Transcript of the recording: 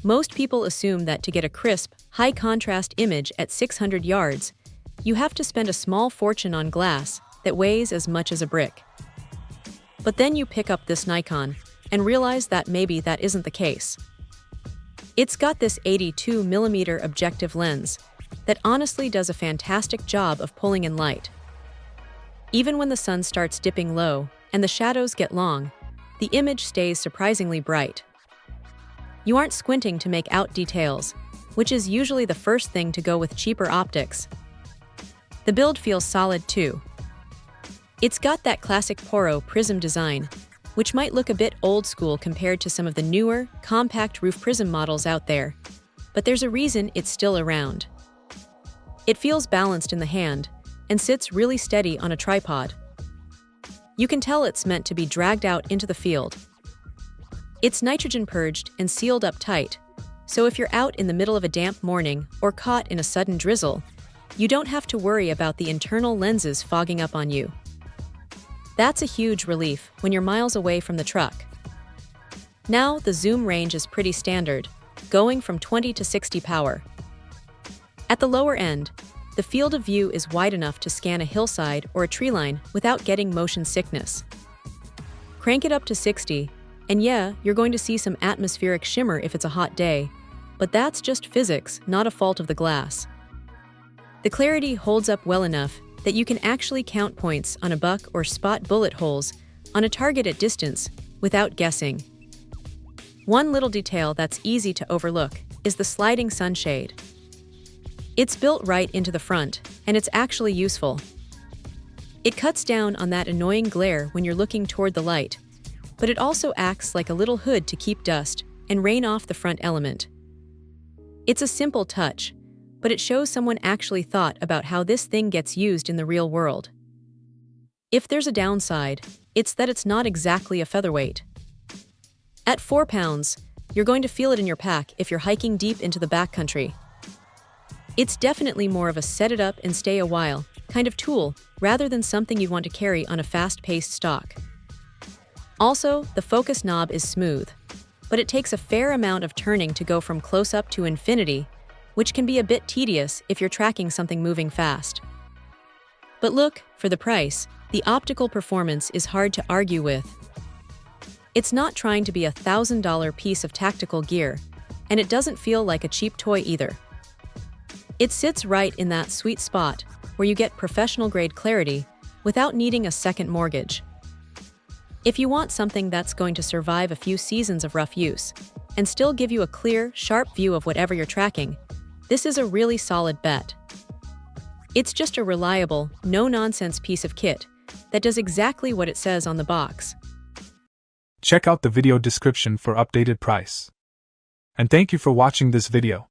Most people assume that to get a crisp, high-contrast image at 600 yards, you have to spend a small fortune on glass that weighs as much as a brick. But then you pick up this Nikon and realize that maybe that isn't the case. It's got this 82mm objective lens that honestly does a fantastic job of pulling in light. Even when the sun starts dipping low and the shadows get long, the image stays surprisingly bright. You aren't squinting to make out details, which is usually the first thing to go with cheaper optics. The build feels solid too. It's got that classic Poro prism design, which might look a bit old school compared to some of the newer, compact roof prism models out there, but there's a reason it's still around. It feels balanced in the hand and sits really steady on a tripod. You can tell it's meant to be dragged out into the field. It's nitrogen purged and sealed up tight, so if you're out in the middle of a damp morning or caught in a sudden drizzle, you don't have to worry about the internal lenses fogging up on you. That's a huge relief when you're miles away from the truck. Now the zoom range is pretty standard, going from 20 to 60 power. At the lower end, the field of view is wide enough to scan a hillside or a tree line without getting motion sickness. Crank it up to 60, and yeah, you're going to see some atmospheric shimmer if it's a hot day, but that's just physics, not a fault of the glass. The clarity holds up well enough that you can actually count points on a buck or spot bullet holes on a target at distance without guessing. One little detail that's easy to overlook is the sliding sunshade. It's built right into the front, and it's actually useful. It cuts down on that annoying glare when you're looking toward the light, but it also acts like a little hood to keep dust and rain off the front element. It's a simple touch, but it shows someone actually thought about how this thing gets used in the real world. If there's a downside, it's that it's not exactly a featherweight. At 4 pounds, you're going to feel it in your pack if you're hiking deep into the backcountry. It's definitely more of a set-it-up-and-stay-a-while kind of tool rather than something you'd want to carry on a fast-paced stalk. Also, the focus knob is smooth, but it takes a fair amount of turning to go from close-up to infinity, which can be a bit tedious if you're tracking something moving fast. But look, for the price, the optical performance is hard to argue with. It's not trying to be a $1,000 piece of tactical gear, and it doesn't feel like a cheap toy either. It sits right in that sweet spot where you get professional-grade clarity without needing a second mortgage. If you want something that's going to survive a few seasons of rough use and still give you a clear, sharp view of whatever you're tracking, this is a really solid bet. It's just a reliable, no-nonsense piece of kit that does exactly what it says on the box. Check out the video description for updated price. And thank you for watching this video.